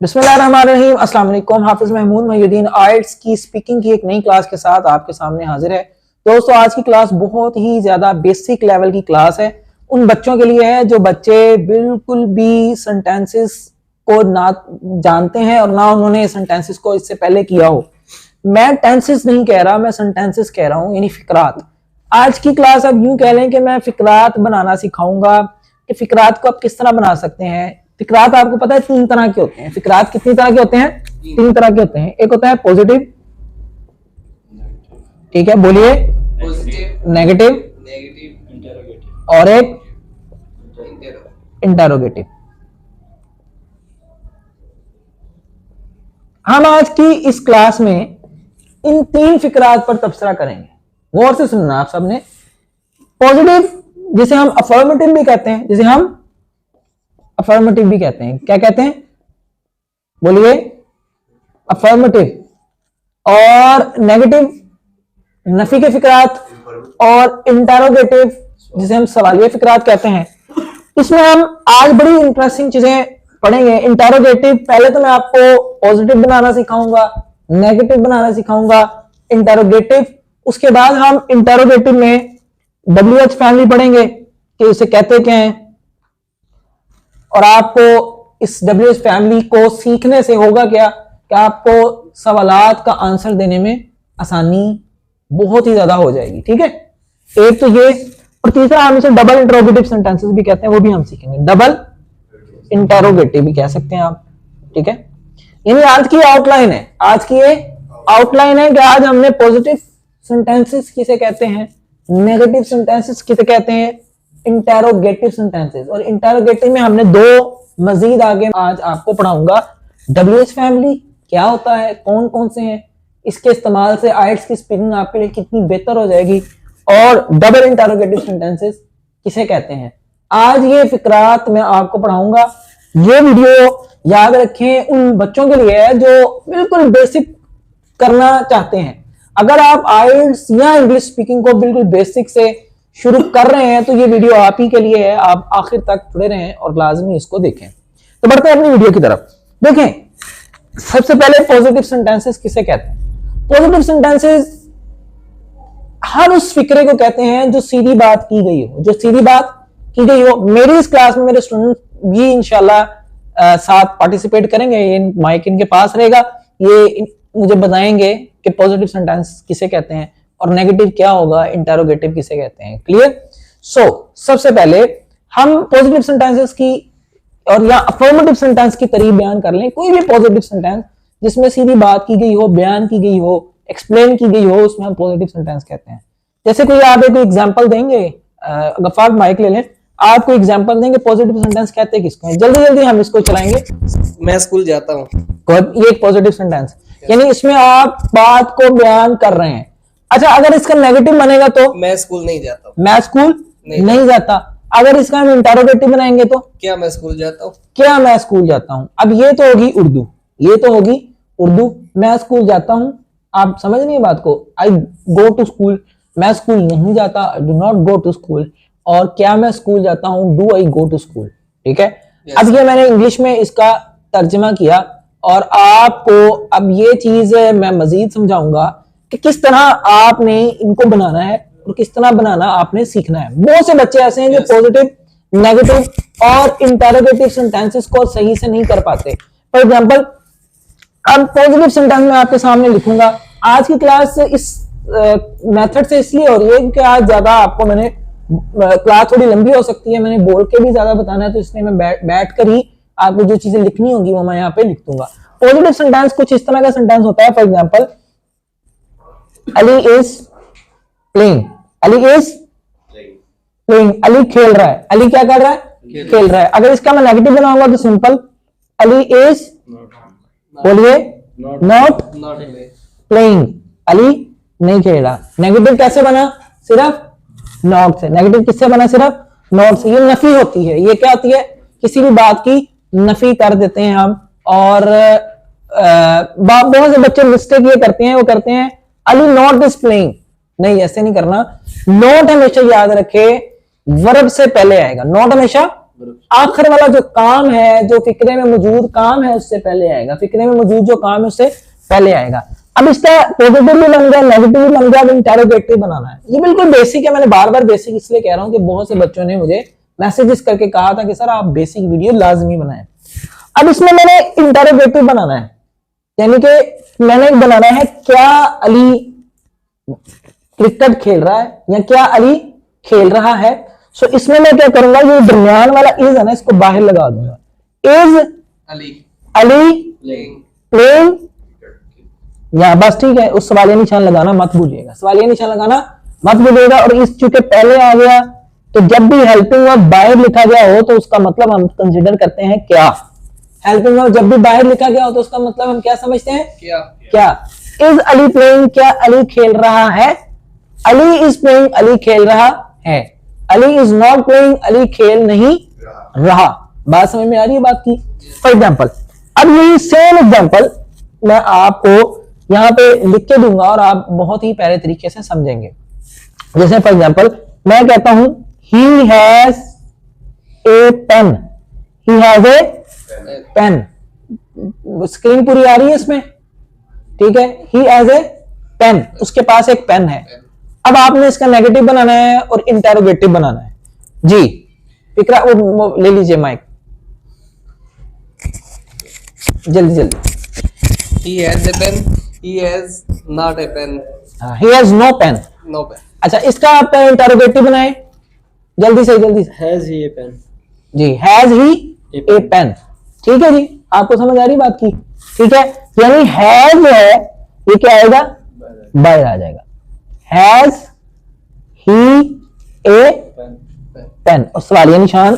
बिस्मिल्लाहिर्रहमानिर्रहीम। अस्सलाम वालेकुम। हाफिज महमूद मोहिउद्दीन आयट्स की स्पीकिंग की एक नई क्लास के साथ आपके सामने हाजिर है। दोस्तों, आज की क्लास बहुत ही ज्यादा बेसिक लेवल की क्लास है। उन बच्चों के लिए है जो बच्चे बिल्कुल भी सेंटेंसेस को ना जानते हैं और ना उन्होंने सेंटेंसेस को इससे पहले किया हो। मैं टेंसेस नहीं कह रहा, मैं सेंटेंसेस कह रहा हूं, यानी फिकरात। आज की क्लास अब यूं कह लें कि मैं फिकरात बनाना सिखाऊंगा कि फिकरात को आप किस तरह बना सकते हैं। फिकरात आपको पता है 3 तरह के होते हैं। फिकरात कितनी तरह के होते हैं? 3 तरह के होते हैं। एक होता है पॉजिटिव, ठीक है, बोलिए, नेगेटिव और एक इंटेरोगेटिव। हम आज की इस क्लास में इन 3 फिकरात पर तबसरा करेंगे। गौर से सुनना आप सबने। पॉजिटिव, जिसे हम अफर्मेटिव भी कहते हैं, जिसे हम अफर्मेटिव भी कहते हैं। क्या कहते हैं? बोलिए, अफर्मेटिव। और नेगेटिव, नफी के फिकरात। और इंटेरोगेटिव, जिसे हम सवालिया फिकरात कहते हैं। इसमें हम आज बड़ी इंटरेस्टिंग चीजें पढ़ेंगे। इंटेरोगेटिव, पहले तो मैं आपको पॉजिटिव बनाना सिखाऊंगा, नेगेटिव बनाना सिखाऊंगा, इंटेरोगेटिव। उसके बाद हम इंटेरोगेटिव में WH फैमिली पढ़ेंगे कि उसे कहते क्या हैं। और आपको इस WH फैमिली को सीखने से होगा क्या कि आपको सवालात का आंसर देने में आसानी बहुत ही ज्यादा हो जाएगी। ठीक है, एक तो ये। और तीसरा हम इसे डबल इंटरोगेटिव सेंटेंसेस भी कहते हैं, वो भी हम सीखेंगे। डबल इंटरोगेटिव भी कह सकते हैं आप। ठीक है, यानी आज की आउटलाइन है, आज की ये आउटलाइन है कि आज हमने पॉजिटिव सेंटेंसेस किसे कहते हैं, नेगेटिव सेंटेंसेस किसे कहते हैं, इंटेरोगेटिव सेंटेंसेस। और इंटेरोगेटिव में हमने 2 मजीद आगे आज आपको पढ़ाऊंगा। WH फैमिली क्या होता है, कौन कौन से हैं, इसके इस्तेमाल से आइट्स की स्पीकिंग आपके लिए कितनी बेहतर हो जाएगी। और डबल इंटेरोगेटिव सेंटेंसेस किसे कहते हैं, आज ये फिकरात मैं आपको पढ़ाऊंगा। ये वीडियो याद रखें उन बच्चों के लिए है जो बिल्कुल बेसिक करना चाहते हैं। अगर आप आइट्स या इंग्लिश स्पीकिंग को बिल्कुल बेसिक से शुरू कर रहे हैं तो ये वीडियो आप ही के लिए है। आप आखिर तक जुड़े रहें और लाजमी इसको देखें। तो बढ़ते हैं अपनी वीडियो की तरफ। देखें, सबसे पहले पॉजिटिव सेंटेंसेस किसे कहते हैं। पॉजिटिव सेंटेंसेस हर उस फिक्रे को कहते हैं जो सीधी बात की गई हो, जो सीधी बात की गई हो। मेरी इस क्लास में मेरे स्टूडेंट भी इंशाल्लाह साथ पार्टिसिपेट करेंगे। ये माइक इनके पास रहेगा, ये मुझे बताएंगे कि पॉजिटिव सेंटेंस किसे कहते हैं और नेगेटिव क्या होगा, इंटेरोगेटिव किसे कहते हैं। क्लियर? सो सबसे पहले हम पॉजिटिव सेंटेंसेस की और या अफर्मेटिव सेंटेंस की तरीफ बयान कर लें। कोई भी पॉजिटिव सेंटेंस जिसमें सीधी बात की गई हो, बयान की गई हो, एक्सप्लेन की गई हो, उसमें हम पॉजिटिव सेंटेंस कहते हैं। जैसे कोई आप एक एग्जांपल देंगे, गफ्फार माइक ले लें, आप कोई एग्जांपल देंगे पॉजिटिव सेंटेंस कहते हैं किसको? जल्दी जल्दी हम इसको चलाएंगे। मैं स्कूल जाता हूँ। ये एक पॉजिटिव सेंटेंस, यानी इसमें आप बात को बयान कर रहे हैं। अच्छा, अगर इसका नेगेटिव बनेगा तो मैं स्कूल नहीं जाता। मैं स्कूल नहीं जाता। अगर इसका हम इंटेरोगेटिव बनाएंगे तो क्या मैं स्कूल जाता हूँ? क्या मैं स्कूल जाता हूँ। अब ये तो होगी उर्दू, ये तो होगी उर्दू। मैं स्कूल जाता हूँ, आप समझ नहीं बात को। आई गो टू स्कूल, मैं स्कूल नहीं जाता, I do not go to school. और क्या मैं स्कूल जाता हूँ, do I go to school. ठीक है, अब ये मैंने इंग्लिश में इसका तर्जमा किया और आपको अब ये चीज मैं मजीद समझाऊंगा कि किस तरह आपने इनको बनाना है और किस तरह बनाना आपने सीखना है। बहुत से बच्चे ऐसे हैं जो पॉजिटिव, नेगेटिव और इंटेरोगेटिव सेंटेंसेस को सही से नहीं कर पाते। फॉर एग्जांपल, अब पॉजिटिव सेंटेंस में आपके सामने लिखूंगा। आज की क्लास इस मेथड से इसलिए हो रही है क्योंकि आज ज्यादा आपको मैंने क्लास थोड़ी लंबी हो सकती है, मैंने बोल के भी ज्यादा बताना है, तो इसलिए मैं बैठ कर ही आपको जो चीजें लिखनी होंगी वो मैं यहाँ पे लिख दूंगा। पॉजिटिव सेंटेंस कुछ इस तरह का सेंटेंस होता है। For example, Ali is playing, Ali is playing, Ali खेल रहा है। अली क्या कर रहा है? खेल रहा है। अगर इसका मैं नेगेटिव बनाऊंगा तो सिंपल, अली इज, बोलिए, नॉट प्लेइंग, अली नहीं खेल रहा। नेगेटिव कैसे बना? सिर्फ नॉट से। नेगेटिव किससे बना? सिर्फ नॉट से। ये नफी होती है। ये क्या होती है? किसी भी बात की नफी कर देते हैं हम। और बहुत से बच्चे मिस्टेक ये करते हैं, वो करते हैं अली नॉट इज प्लेइंग। नहीं, ऐसे नहीं करना। नॉट हमेशा याद रखे वर्ब से पहले आएगा। नॉट हमेशा आखिर वाला जो काम है, जो फिक्रे में मौजूद काम है, उससे पहले आएगा। फिक्रे में मौजूद जो काम है उससे पहले आएगा। अब इसका पॉजिटिव भी बन गया, नेगेटिव भी बन गया, अब इंटरोगेटिव बनाना है। ये बिल्कुल बेसिक है। मैंने बार बार बेसिक इसलिए कह रहा हूं कि बहुत से बच्चों ने मुझे मैसेजेस करके कहा था कि सर आप बेसिक वीडियो लाजमी बनाएं। अब इसमें मैंने इंटरोगेटिव बनाना है, यानी कि मैंने बनाना है क्या अली क्रिकेट खेल रहा है या क्या अली खेल रहा है। सो इसमें मैं क्या करूंगा, ये दरमियान वाला इज है ना, इसको बाहर लगा दूंगा। इज अली प्लेइंग, या बस ठीक है। उस सवालिया निशान लगाना मत भूलिएगा, सवालिया निशान लगाना मत भूलिएगा। और इस चूंकि पहले आ गया तो जब भी हेल्पिंग वर्ब बाहर लिखा गया हो तो उसका मतलब हम कंसीडर करते हैं क्या। हेल्पिंग वर्ब जब भी बाहर लिखा गया हो तो उसका मतलब हम क्या समझते हैं, क्या। इज अली प्लेइंग, क्या अली खेल रहा है। अली इज प्लेइंग, अली खेल रहा है। Ali is not playing, Ali खेल नहीं रहा। बात समझ में आ रही है बात की। फॉर एग्जाम्पल, अब यही सेम एग्जाम्पल मैं आपको यहां पे लिख के दूंगा और आप बहुत ही प्यारे तरीके से समझेंगे। जैसे फॉर एग्जाम्पल मैं कहता हूं he has a pen, he has a pen. Screen पूरी आ रही है इसमें, ठीक है। ही हैज ए पेन, उसके पास एक पेन है। अब आपने इसका नेगेटिव बनाना है और इंटेरोगेटिव बनाना है जी। फिक्रा वो ले लीजिए माइक, जल्दी जल्दी। He has a pen. He has not a pen. He has no pen. No pen. अच्छा, इसका आप इंटेरोगेटिव बनाए जल्दी से जल्दी से। Has he a pen? जी, हैज ही ए पेन। ठीक है जी, आपको समझ आ रही बात की, ठीक है। यानी हैज जो है ये क्या आएगा, बाहर आ जाएगा। हैज ही ए पेन, और सवालिया निशान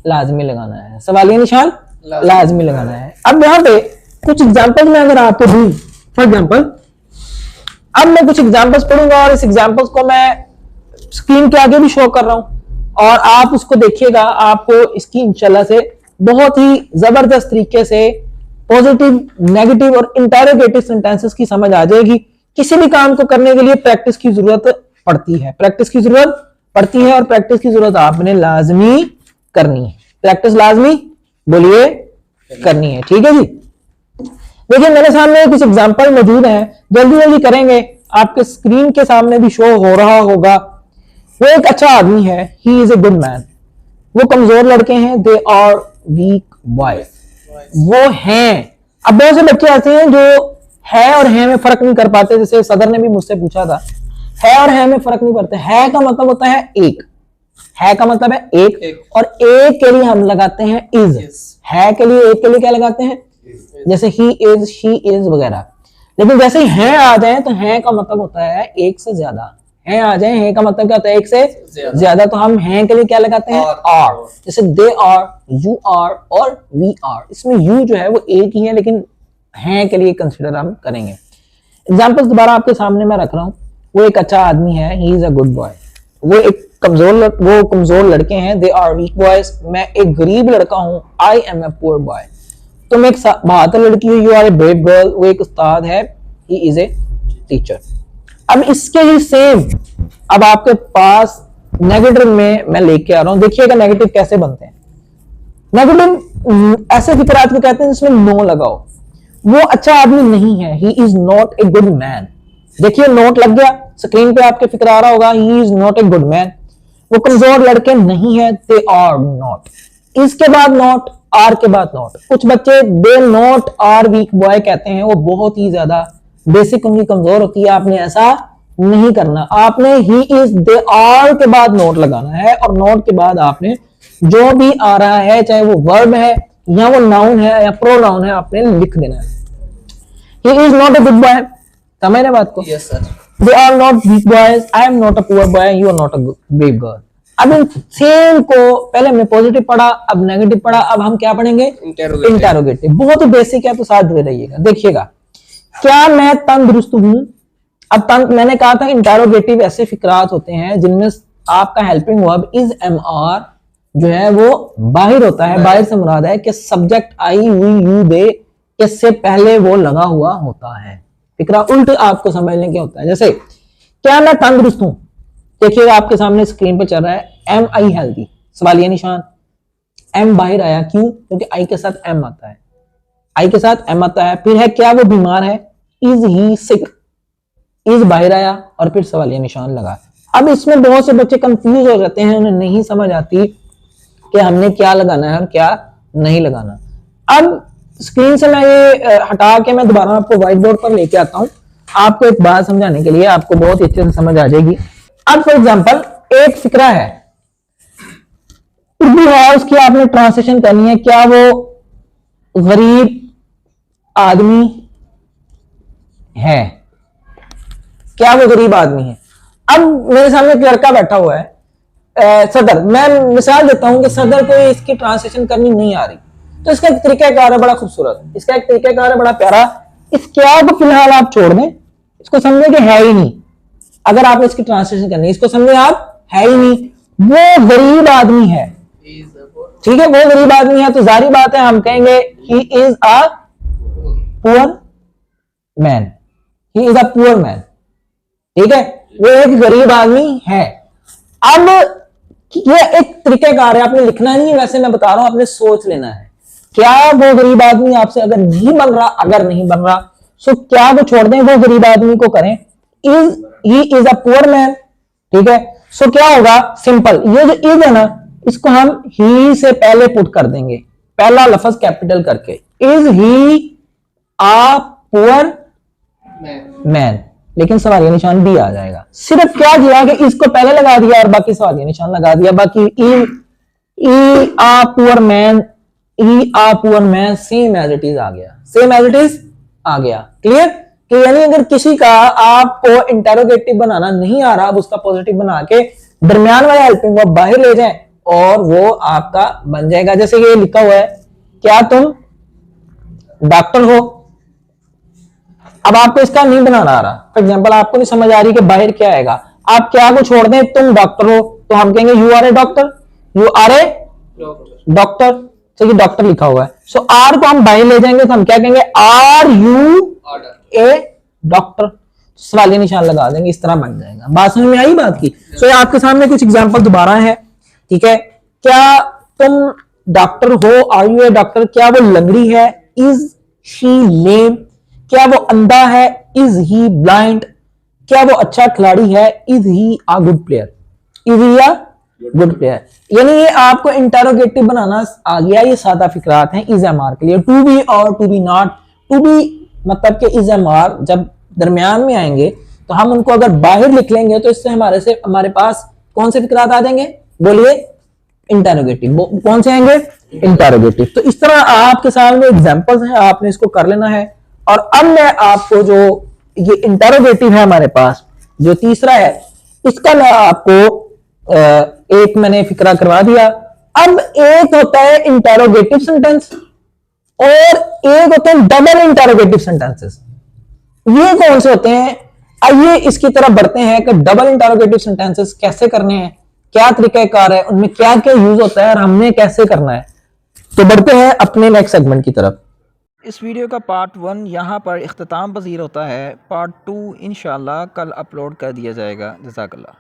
लाजमी लगाना है, सवालिया निशान लाजमी लगाना है। अब यहाँ पे कुछ एग्जांपल्स में अगर आपको दूं, फॉर एग्जांपल अब मैं कुछ एग्जांपल्स पढ़ूंगा और इस एग्जांपल्स को मैं स्क्रीन के आगे भी शो कर रहा हूं और आप उसको देखिएगा। आपको इसकी इंशाल्लाह से बहुत ही जबरदस्त तरीके से पॉजिटिव, नेगेटिव और इंटेरोगेटिव सेंटेंसेस की समझ आ जाएगी। किसी भी काम को करने के लिए प्रैक्टिस की जरूरत पड़ती है, प्रैक्टिस की जरूरत पड़ती है और प्रैक्टिस की जरूरत आपने लाजमी करनी है। प्रैक्टिस लाजमी बोलिए करनी है, ठीक है जी। देखिए मेरे सामने कुछ एग्जांपल मौजूद हैं, जल्दी जल्दी करेंगे। आपके स्क्रीन के सामने भी शो हो रहा होगा। वो एक अच्छा आदमी है, he is a good man. वो कमजोर लड़के हैं, दे आर वीक बॉयज, वो हैं। अब बहुत से बच्चे ऐसे हैं जो है और है में फर्क नहीं कर पाते। जैसे सदर ने भी मुझसे पूछा था, है और है में फर्क नहीं करते। है का मतलब होता है एक, है का मतलब है एक, और एक के लिए हम लगाते हैं इज। है के लिए, एक के लिए क्या लगाते हैं, जैसे ही इज, शी इज वगैरह। लेकिन जैसे ही है आ जाए तो है का मतलब होता है एक से ज्यादा। है आ जाए, है का मतलब क्या होता है, एक से ज्यादा। तो हम हैं के लिए क्या लगाते हैं, आर। जैसे दे आर, यू आर और वी आर। इसमें यू जो है वो एक ही है, लेकिन हैं के लिए कंसिडर हम करेंगे। एग्जांपल्स दोबारा आपके सामने मैं रख रहा हूं। वो एक अच्छा आदमी है, he is a good boy. वो एक कमजोर लड़के हैं, दे आर वीक बॉयज। मैं एक गरीब लड़का हूं, I am a poor boy. तुम एक बहादुर लड़की हो, you are a brave girl. वो एक उस्ताद है, ही इज ए टीचर। अब इसके ही सेम अब आपके पास नेगेटिव में मैं लेके आ रहा हूं। देखिएगा नेगेटिव कैसे बनते हैं। नेगेटिव ऐसे फिक्रात को कहते हैं जिसमें नो लगाओ। वो अच्छा आदमी नहीं है, he is not a good man. देखिए नोट लग गया, स्क्रीन पे आपके फिक्र आ रहा होगा, he is not a good man. वो कमजोर लड़के नहीं है, दे आर नॉट। इसके बाद नॉट, आर के बाद नॉट। कुछ बच्चे they not are weak boy कहते हैं, वो बहुत ही ज्यादा बेसिक उनकी कमजोर होती है। आपने ऐसा नहीं करना, आपने ही इज, दे आर के बाद नोट लगाना है और नोट के बाद आपने जो भी आ रहा है, चाहे वो वर्ब है या वो नाउन है या प्रोनाउन है, आपने लिख देना है। He is not a good boy, समझ रहे बात को? Yes sir. They are not weak boys. I am not a poor boy. You are not a brave girl. अब इन सेम को पहले हमने पॉजिटिव पढ़ा, अब नेगेटिव पढ़ा, अब हम क्या पढ़ेंगे, इंटेरोगेटिव। बहुत ही बेसिक है, तो साथ जुड़े रहिएगा। देखिएगा, क्या मैं तंदुरुस्त हूं। अब मैंने कहा था इंटेरोगेटिव ऐसे फिक्रात होते हैं जिनमें आपका helping verb is am are जो है वो बाहर होता है। बाहर से मुराद है कि सब्जेक्ट आई, वी, यू, दे इससे पहले वो लगा हुआ होता है। फिक्रा उल्ट आपको समझने क्या होता है। जैसे क्या मैं तंदुरुस्त हूं, देखिएगा आपके सामने स्क्रीन पर चल रहा है, एम आई हेल्दी, सवालिया निशान। एम बाहर आया, क्यों? क्योंकि आई के साथ एम आता है, आई के साथ एम आता है। फिर है क्या वो बीमार है, इज ही सिक, इज बाहर आया और फिर सवालिया निशान लगा। अब इसमें बहुत से बच्चे कंफ्यूज हो जाते हैं, उन्हें नहीं समझ आती कि हमने क्या लगाना है और क्या नहीं लगाना। अब स्क्रीन से मैं ये हटा के मैं दोबारा आपको व्हाइट बोर्ड पर लेके आता हूं, आपको एक बात समझाने के लिए, आपको बहुत अच्छे से समझ आ जाएगी। अब फॉर एग्जांपल एक फिक्रा है, उर्दू है, उसकी आपने ट्रांसलेशन करनी है, क्या वो गरीब आदमी है, क्या वो गरीब आदमी है? अब मेरे सामने एक लड़का बैठा हुआ है सदर, मैं मिसाल देता हूं कि सदर को इसकी ट्रांसलेशन करनी नहीं आ रही, तो इसका एक तरीकाकार है बड़ा खूबसूरत, इसका एक तरीकाकार है बड़ा प्यारा। इस क्या को फिलहाल आप छोड़ दें, इसको समझे कि है ही नहीं। अगर आपने इसकी ट्रांसलेशन करनी है, इसको समझे आप है ही नहीं, वो गरीब आदमी है, ठीक है, वो गरीब आदमी है, तो जारी बात है हम कहेंगे he is a poor man, he is a poor man, ठीक है, वो एक गरीब आदमी है। अब ये एक तरीकाकार है, आपने लिखना नहीं है, वैसे मैं बता रहा हूं, आपने सोच लेना है। क्या वो गरीब आदमी आपसे अगर नहीं बन रहा, अगर नहीं बन रहा, सो क्या वो छोड़ दें, वो गरीब आदमी को करें, is he is a poor man, ठीक है। सो क्या होगा, सिंपल, ये जो इज है ना, इसको हम ही से पहले पुट कर देंगे, पहला लफ्ज कैपिटल करके, is he a poor man, लेकिन सवालिया निशान भी आ जाएगा। सिर्फ क्या किया कि इसको पहले लगा दिया और बाकी सवालिया निशान लगा दिया, बाकी ई आ पुअर मैन, ई आ poor man same as it is आ गया, सेम एज इट इज आ गया। क्लियर? कि यानी अगर किसी का आपको इंटेरोगेटिव बनाना नहीं आ रहा, अब उसका पॉजिटिव बना के दरमियान वाले हेल्पिंग वर्ब बाहर ले जाएं और वो आपका बन जाएगा। जैसे ये लिखा हुआ है, क्या तुम डॉक्टर हो? अब आपको इसका नहीं बनाना आ रहा, फॉर एग्जाम्पल आपको नहीं समझ आ रही कि बाहर क्या आएगा, आप क्या को छोड़ दें, तुम डॉक्टर हो, तो हम कहेंगे you are a doctor, you are a doctor, तो ये डॉक्टर लिखा हुआ है, सो आर को हम बाहर ले जाएंगे तो हम क्या कहेंगे, आर यू ए डॉक्टर, सवालिया निशान लगा देंगे, इस तरह बन जाएगा। बात समझ में आई बात की? सो आपके सामने कुछ एग्जांपल दोबारा है, ठीक है। क्या तुम डॉक्टर हो, आर यू ए डॉक्टर, क्या वो लंगड़ी है, इज शी लेम, क्या वो अंधा है, इज ही ब्लाइंड, क्या वो अच्छा खिलाड़ी है, is he a good player, is he a good player. यानी ये आपको इंटेरोगेटिव बनाना आ गया, ये सादा फिक्रात हैं इज एम आर के लिए। टू बी और to be not, to be मतलब कि इज एम आर जब दरमियान में आएंगे तो हम उनको अगर बाहर लिख लेंगे तो इससे हमारे पास कौन से फिक्रात आ जाएंगे, बोलिए, इंटेरोगेटिव। कौन से आएंगे? इंटेरोगेटिव। तो इस तरह आपके सामने एग्जांपल्स हैं, आपने इसको कर लेना है। और अब मैं आपको जो ये इंटेरोगेटिव है हमारे पास, जो तीसरा है, इसका मैं आपको एक मैंने फिक्रा करवा दिया। अब एक होता है इंटेरोगेटिव सेंटेंस और एक होते हैं डबल इंटेरोगेटिव सेंटेंसेस। ये कौन से होते हैं? आइए इसकी तरफ बढ़ते हैं कि डबल इंटेरोगेटिव सेंटेंसेस कैसे करने हैं, क्या तरीकाकार है, उनमें क्या क्या यूज होता है और हमने कैसे करना है। तो बढ़ते हैं अपने नेक्स्ट सेगमेंट की तरफ। इस वीडियो का पार्ट 1 यहाँ पर इख्तिताम पजीर होता है, पार्ट 2 इंशाल्लाह कल अपलोड कर दिया जाएगा। जज़ाकल्लाह।